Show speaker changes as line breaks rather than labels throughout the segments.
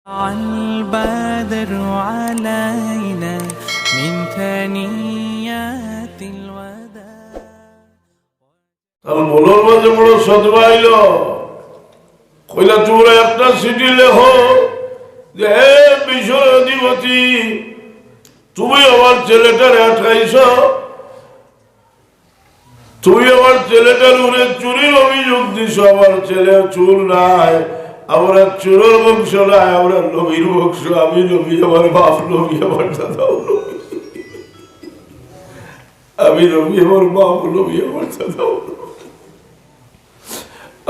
البدر علينا من ثنيات الوداع
তার বলার মাঝে বড় সদবা আইল কইলা তোমরা একটা চিঠি লেখো যে হে বিষয় অধিপতি তুমি আমার ছেলেটার আটকাইছ, তুমি আমার ছেলেটার উপরে চুরির অভিযোগ দিছ। আমার ছেলে চুর নাই, আমরা চোরের বংশ নাই, আমরা নবীর বংশ। আমি নবী, আমার বাপ নবী, আমার দাদাও নবী। আমি নবী, আমার বাপ নবী, আমার দাদাও নবী।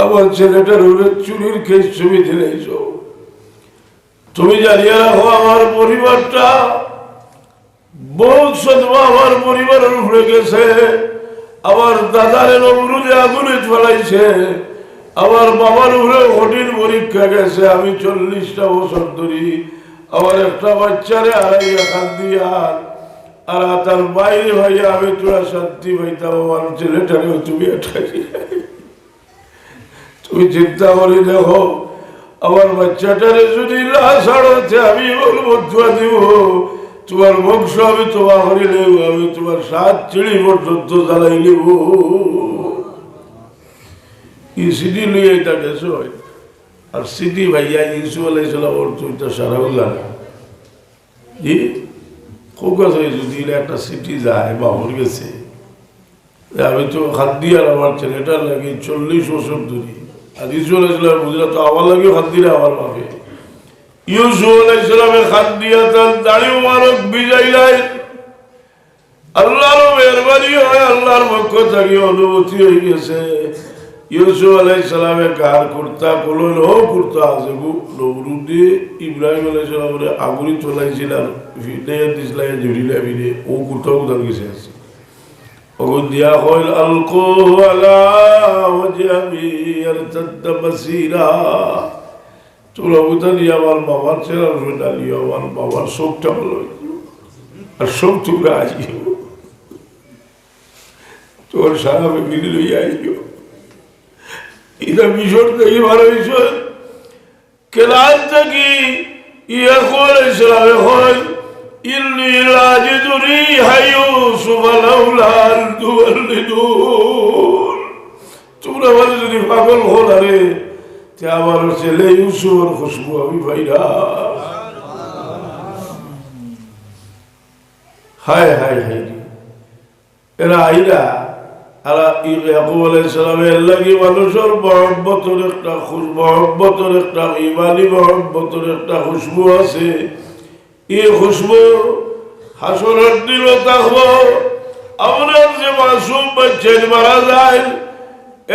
আমার ছেলেটার উপরে চুরির কেস ছবি দিলেছ। তুমি জানিয়ে রাখো আমার পরিবারটা বহুত সদমা আমার পরিবারের উপরে গেছে। আমার দাদার নমরুদে আগুনে ফেলাইছে, আমার বাবার উপরে কঠিন পরীক্ষা গেছে। আমি 40টা বছর ধরি আমার একটা বাচ্চারে হারাইয়া কান্দিয়ার আর তার বাইরে ভাইয়া আমি তোরা শান্তি পাইতাম। আমার ছেলেটারেও তুমি আটকাই, তুমি চিন্তা করে দেখো আমার বাচ্চাটারে যদি না ছাড়তে আমি বলবো ধোয়া দিব তোমার বংশ, আমি তোমার হরি নেব, আমি তোমার 7 চিড়ি পর্যন্ত জ্বালাই নেব। ই সিটি লইয়া এটা গেছে আর সিটি ভাইয়া ইসু আলাইসালাম ওর তুইটা সারা জানা জি খুব কাছে যদি একটা সিটি যায় বাবর গেছে। আমি তো হাত দিয়ে আর আমার ছেলেটার লাগে 40 বছর ধরি আর ইসু আলাইসালাম বুঝলা তো আমার লাগে হাত দিলে আমার ভাবে ইউসুফ আলাইহিসসালামের খান দিয়া তার দাড়ি মুবারক ভিজাইলাই। আল্লাহর মেহেরবানি হয়, আল্লাহর পক্ষ থেকে অনুমতি হয়ে গেছে। ইউসুফ আলাইহিসসালামের গার কুর্তা কলইল ও কুর্তা আছে নমরুদ দিয়ে ইব্রাহিম আলাইহিসসালামের আগুনি চলাইছিল আর ফিটে দিসলাই জুড়িলা বিনে ও কুর্তা উদার গেছে আছে ওগুন দিয়া হইল আলকু আলা ওয়াজহি ইয়ারতাদ বাসীরা। তোরা উদালি আমার বাবার ছেলে উদালি আমার বাবার সবটা ভালো আর সব তোমরা আসিও তোর সারা মিলি লইয়া আইও। এটা মিশর থেকে ভালো বিষয় কেলান থেকে ইয়াকুল ইসলামে হয় ইন্নী লাজিদু রিহা ইউসুফ লাউলা আন তুওয়াল্লিদুন। তোমরা বলে যদি পাগল হল আরে আমার ছেলে ইউসুফের খুশবু আমি পাইরা। হায় হায় হায় এরা আইরা ইয়াকুব আলাইহিস সালামের লাগি মানুষের মহব্বতের একটা মহব্বতের একটা ইমানি মহব্বতের একটা খুশবু আছে। এই খুশবু হাসরের দিনও থাকবো। আমরা যে মাসুম বাচ্চা মারা যায়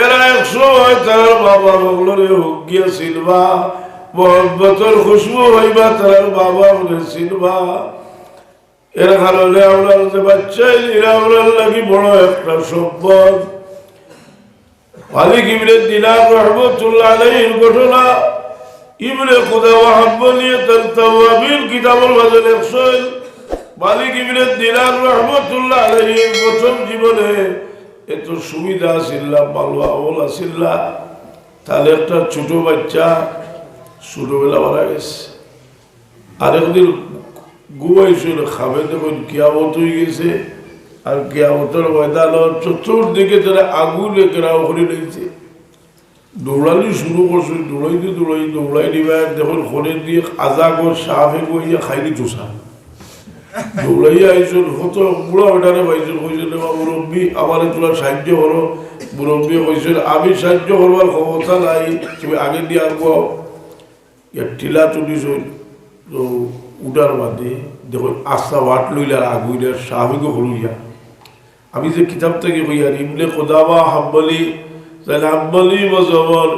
এরা 100 হয় তার বাবা বগলরে হুগিয়া সিলবা মহব্বতের খুশবু হইবা তার বাবা বলে সিলবা। এর কারণে আমরা যে বাচ্চাই আমরা লাগি বড় একটা সম্পদ। মালিক ইবনে দিনার রহমতুল্লাহ আলাইহির ঘটনা ইবনে খুদাওয়া হাম্বলি তার তাওয়াবিল কিতাবুল মাঝে লেখছেন। মালিক ইবনে দিনার রহমতুল্লাহ আলাইহির প্রথম জীবনে এত সুবিধা ছিল, ভালো আমল আছিল। তাহলে একটা ছোট বাচ্চা ছোটবেলা মারা গেছে। আরেকদিন ঘুমাইছিল খাবে তখন কিয়ামত হয়ে গেছে আর কিয়ামতের ময়দান চতুর্দিকে তারা আগুনে ঘেরাও করে নিয়েছে। দৌড়ানি শুরু করছে, দৌড়াই দিবা দেখুন খনে দিয়ে আজাগর সাফে গইয়া খাইনি চোষা দৌড়াইয়া আইসুন কত বুড়া ওটারে পাইছেন কইছেন মুরব্বী আমার তোলা সাহায্য করো। মুরব্বী কইছেন আমি সাহায্য করবার ক্ষমতা নাই, তুমি আগে দিয়ে আনবো। টিলা তুলিছ তো উঠার বাদে দেখুন আস্তা ওয়াট লইলার আগুইলার সাহাবিকে হলুইয়া। আমি যে কিতাব থেকে কইয়ার ইবনে খুদাওয়া হাম্বলি তাহলে হাম্বলি মজহবর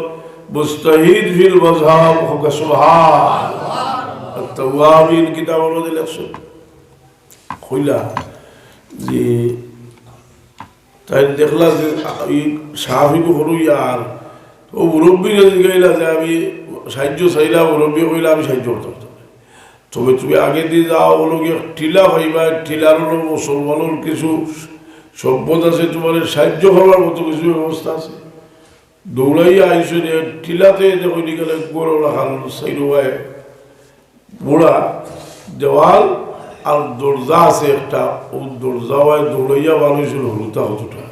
মুস্তাহিদ ফিল মজহাব হোক সুবহান তাওয়াবিন কিতাবের মধ্যে লেখছেন কইলা যে তাই দেখলা যে সাহাবিকে হলুইয়া আর ও মুরব্বী গাইলা যে আমি সাহায্য চাইলাম। মুরব্বী কইলা আমি সাহায্য করতাম, তবে তুমি আগে দিয়ে যাও হলো গিয়ে টিলা হইবা। টিলার হলো মুসলমানের কিছু সম্পদ আছে, তোমার সাহায্য করার মতো কিছু ব্যবস্থা আছে। দৌড়াইয়া আইসে টিলাতে দেখো গেলে গরু রাখাল সাইড বুড়া দেওয়াল আর দরজা আছে একটা, ও দরজা হয় দৌড়াইয়া বানাইছিল হলুতা কতটা।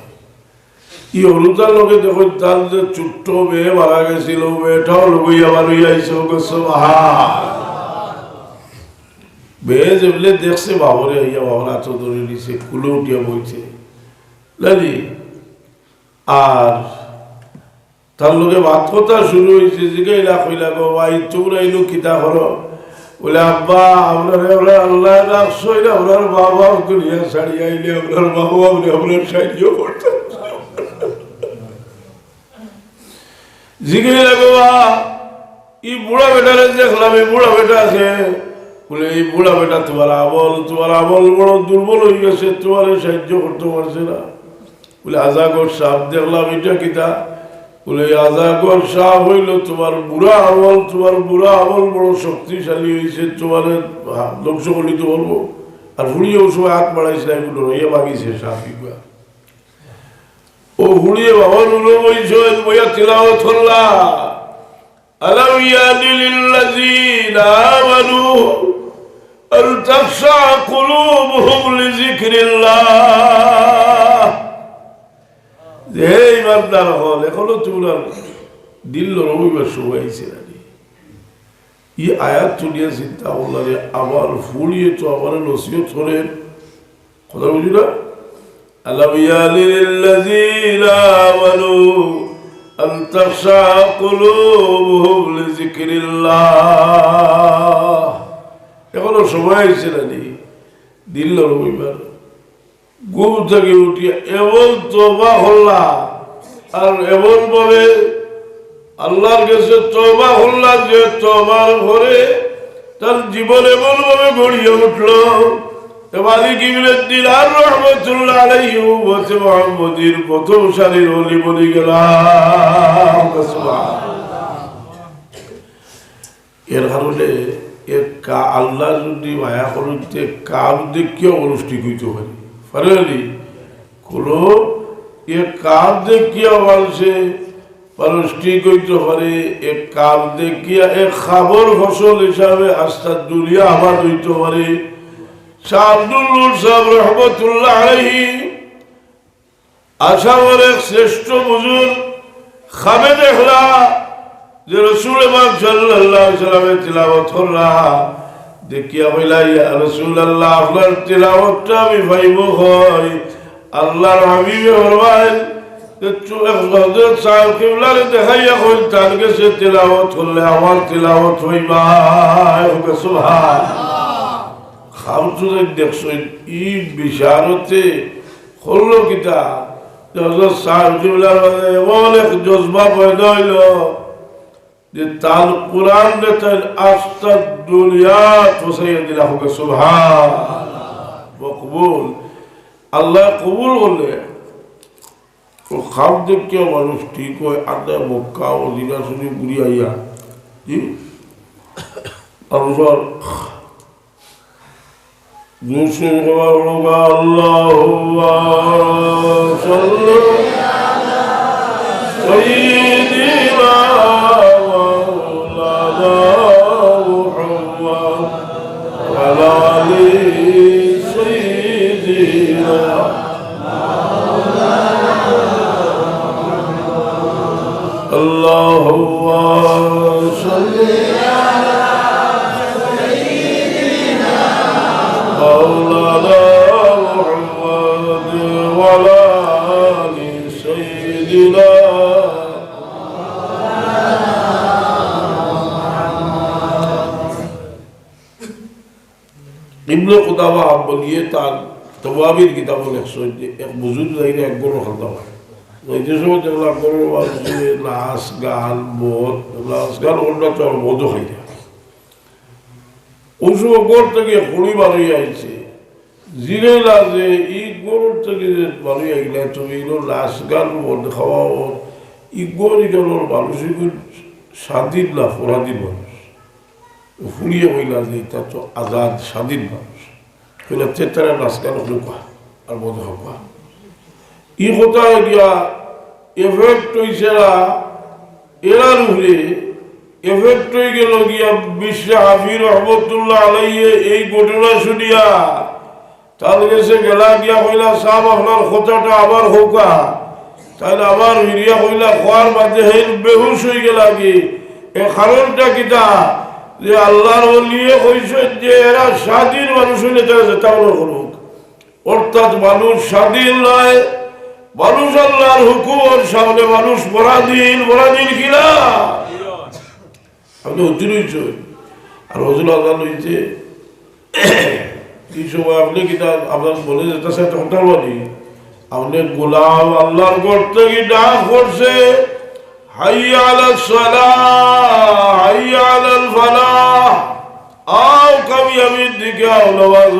এই হলুতার লোকে দেখো তার যে ছোট্ট মেয়ে মারা গেছিল, মেয়েটাও লগাইয়া বানাইয়া আইসে মেয়ে যেগুলো দেখছে বাবরে আইয়া বাবার হাত ধরে নিছে, কুলে উঠিয়া বইছে জানি। আর তার লোকে ভাত কথা শুরু হয়েছে, জিগাইলা কইলা গো ভাই তোমরা এলো কিতা করো? বলে আব্বা আপনার আল্লাহ রাখছই না, আপনার বাবা দুনিয়া ছাড়িয়ে আইলে আপনার বাবা আপনি আপনার সাহায্য করতেন। জিগাইলা গো এই বুড়া বেটারে দেখলাম, এই বুড়া বেটা আছে বলে এই বুড়া বেটা তোমার আমল বড় দুর্বল হয়ে গেছে, তোমার সাহায্য করতে পারছে না। বলে আজাগর সাপ দেখলাম, এটা কিতা? বলে আজাগর সাপ হইল তোমার বুড়া আমল বড় শক্তিশালী হয়েছে, তোমার ধ্বংস করিতে বলবো। আর হুড়িয়ে ও সময় হাত বাড়াইছে, এগুলো রইয়া ভাগিছে সাপ। ও হুড়িয়ে বাবার উলো বইছে, বইয়া তিলাওয়াত করলা আলাম ইয়ানি লিল্লাযীনা আমানু আন তাখশা কুলুবুহুম লিযিকরিল্লাহ। হে ইমানদার হল, এখনো তোমরা দিল রবিবার সময় আইছে না। এই আয়াত শুনিয়া চিন্তা করলাম, আবার ফুলিয়ে তো আমার নসিহত করেন, কথা বুঝি না? আলাম ইয়ানি লিল্লাযীনা আমানু আন তাখশা কুলুবুহুম লিযিকরিল্লাহ। এখনো সময় আইছে না, দিল রবিবার ঘুম থেকে উঠিয়া এমন তওবা হল্লা, আর এমন ভাবে আল্লাহর কাছে তওবা হল্লা যে তওবার ঘরে তার জীবন এমন ভাবে গড়িয়ে উঠল। মালিক ইবনে দিনার রাহমাতুল্লাহ আলাইহি ওয়াতে মুহাম্মদীর প্রথম সারির ওলি বলি গেলাম। এর কারণে আল্লাহ যদি মায়া করতে কার দেখিয়া অনুষ্ঠিত হইতে পারে পারেনি কোনো কার দেখিয়া মানুষে পারস্টিক হইতে পারে, এক কার দেখিয়া এক খাবর ফসল হিসাবে আস্তা দুনিয়া আবার হইতে পারে। শাহ আব্দুল নূর সাহেব রহমতুল্লাহ আলাইহি আসামের এক শ্রেষ্ঠ বুজুর্গ খাবে দেখলা যে রাসূল পাক সাল্লাল্লাহু আলাইহি ওয়াসাল্লামের তিলাওয়াত করলা, দেখিয়া বইলা ইয়া রাসূলুল্লাহ আপনার তিলাওয়াতটা আমি পাইব হয়। আল্লাহর হাবিবে ফরমায়েন যে হযরত সাহেব কিবলারে দেখাইয়া কইল তার কাছে তিলাওয়াত করলে আমার তিলাওয়াত হইবা। সুবহানাল্লাহ। খামসুদের দেখছেন ই বিশারতে হল কিতা হযরত সাহেব কিবলার মধ্যে এমন এক জজবা পয়দা হইল যে তার কোরআন দেন আস্তা দুনিয়া ফসাইয়া দিলা হোক। সুবহানাল্লাহ। মকবুল আল্লাহ কবুল করলে ও খাম দেখে মানুষ ঠিক হয়। আদা মক্কা ও মদিনা শরীফ ঘুরি আইয়া জি আল্লাহ দুশো আল্লাহুম্মা সাল্লি আলা সাইয়্যিদিনা Allahumma salli ala sayyidina Maulana Muhammad wa ala ali sayyidina ইবনে কুতাবা বলিয়ে তার তওয়াবির কিতাব লেখছে যে এক বুজুর্গ যাইরে এক গরু খাওয়া হয় ওই যে সময় দেখলাম গরু নাচ গান মদ নাচ গান ওটা তো মদও খাই না ওই সময় গড় থেকে হরি বাড়িয়ে আইছে জিরেলা যে এই গরুর থেকে যে বাড়িয়ে আইলে তুমি নাচ গান মদ খাওয়া ই গড়ি গেল মানুষ স্বাধীন না পরাধীন মানুষ ফুরিয়ে হইলা যে এটা তো আজাদ স্বাধীন মানুষ হইলে তেতারা নাচ গান হলুকা আর মদ খাওয়া ই কথা গিয়া এফেক্ট হয়েছে এরার উপরে এফেক্ট হয়ে গেল গিয়া বিশ্বে হাফিজ রহমতুল্লাহ আলাইহি এই ঘটনা শুনিয়া তার কাছে গেলা গিয়া কইলা সাহেব আপনার কথাটা আবার হোকা তাহলে আবার হিরিয়া কইলা খোয়ার বাদে হেল বেহুশ হয়ে গেলা কি এ কারণটা কিতা যে আল্লাহর ওলিয়ে কইছে যে এরা স্বাধীন মানুষ হইলে তারা যেতাবলো করুক, অর্থাৎ মানুষ স্বাধীন নয়, মানুষ আল্লাহর হুকুমের সামনে মানুষ পরাধীন কিনা আপনি হুজুর হইছে আর হজুর আজান হইছে কি সময় আপনি কিনা আপনার বলে যেতেছে কথা বলি আপনি গোলাম আল্লাহর করতে কি ডাক করছে হাইয়া আলাস সালাহ হাইয়া আলাল ফালাহ আও কামিয়াবির দিকে আওলাওয়াজ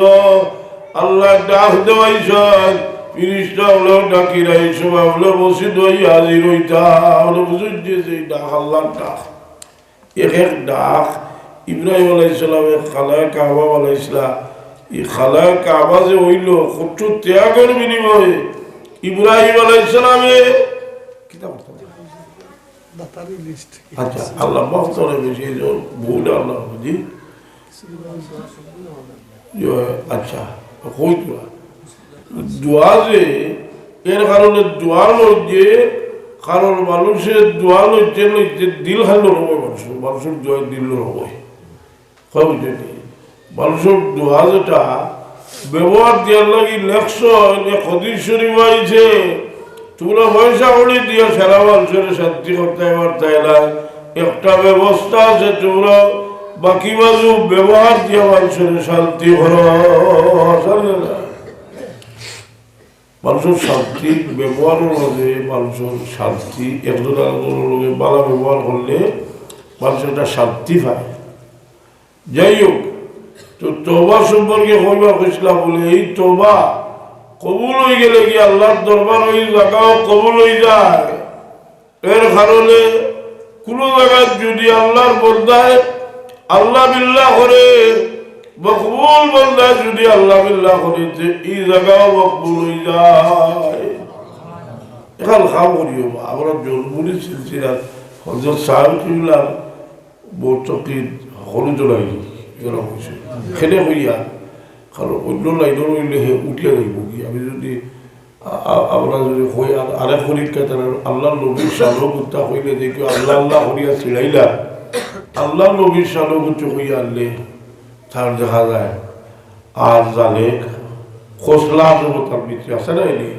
আল্লাহ ডাক দেওয়াইছেন ফিরিস্তা হলো ডাকি রাইছো হলো মসজিদ হই হাজির হইতা হলো বুঝুচ্ছে যে ডাক আল্লাহর ডাক এক ডাক ইব্রাহিম আলাইহিস সালামের খালায় কাবা বানাইছিলা এই খালায় কাবা যে হইল কত ত্যাগের বিনিময়ে ইব্রাহিম আলাইহিস সালামে কিতাব আচ্ছা আল্লাহ মাফতরে বেশি ভুল আল্লাহ বুঝি আচ্ছা কই দোয়া যে এর কারণে দোয়ার মধ্যে কারণ মানুষের দোয়া লইতে দিল হাল হবে মানুষের দোয়া দিল হবে বুঝলি মানুষের দোয়া যেটা ব্যবহার দেওয়ার লাগি লেখছন হদিস শরীফ আইছে তোমরা পয়সা করে দিয়ে সারা মানুষের শান্তি করতে এবার তাই না একটা ব্যবস্থা আছে তোমরা বাকি বাজু ব্যবহার দিয়ে মানুষের শান্তি করো মানুষের শান্তি ব্যবহারের মধ্যে মানুষের শান্তি একজন আরেকজনের লোকে বালা ব্যবহার করলে মানুষ একটা শান্তি পায়। যাই হোক তো তওবা সম্পর্কে কইবা কইছিলাম বলে এই তওবা কবুল হয়ে গেলে কি আল্লাহর দরবার ওই জায়গাও কবুল হয়ে যায়। এর কারণে কোনো জায়গায় যদি আল্লাহর বন্দায় আল্লাহ বিল্লাহ করে মকবুল বন্দায় যদি আল্লাহ বিল্লাহ করে যে এই জায়গাও মকবুল হয়ে যায়। এখন খাও করিও আমরা জলমুড়ি সিলসিলার হজরত সাহেব কিবলার বর্তকির হলু জ্বলাই এগুলো কইছে খেলে হইয়া কারণ অন্য লাইনের হইলে হে উঠিয়া যাইব কি আমি যদি আমরা যদি হই আরেক হরিকা তারা আল্লাহ নবীর সালগুত্তা হইলে যে কেউ আল্লাহ আল্লাহ হরিয়া ছিড়াইলা আল্লাহ নবীর সালগুচ্ছ হইয়া আনলে তার দেখা যায় আর জানে খোসলা তার ভিতরে আছে না এনে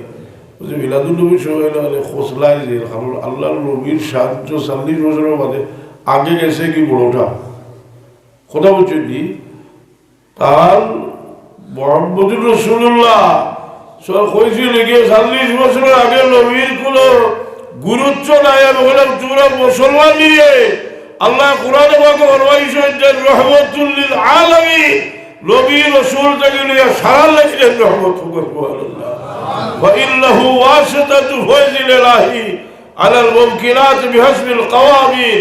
যে মিলাদুল নবীর সময় হলে খোসলাই যে কারণ আল্লাহ নবীর 40 বছরের বাদে আগে গেছে কি বড়টা কথা বলছেন নি তার মুহাম্মদুর রাসূলুল্লাহ হয়েছিল গিয়ে 40 বছরের আগে নবীর কোনো গুরুত্ব নাই বললাম তোমরা মুসলমান নিয়ে আল্লাহ কোরআনে পাকে ফরমাইছেন যে রাহমাতুল লিল আলামিন নবী রাসূল থেকে নিয়ে সারা লাগলেন রহমত সুবহানাল্লাহ ওয়া ইন্নাহু ওয়াসিতাতু ফায়জিল ইলাহি আলাল মুমকিনাত বিহাসবিল কাওয়ামিন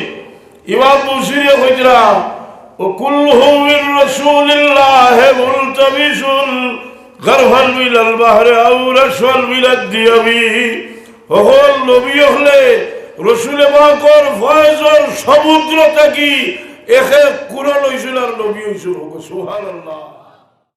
ইমাম বুশিরি কইরা وكله من رسول الله ملتبس غرفا من البحر او رشوا من الديم وهو النبي হলে রাসূল পাকের ফয়জর সমুদ্র থেকে একে কুরআন হইছিল আর নবী হইছিল সুবহানাল্লাহ।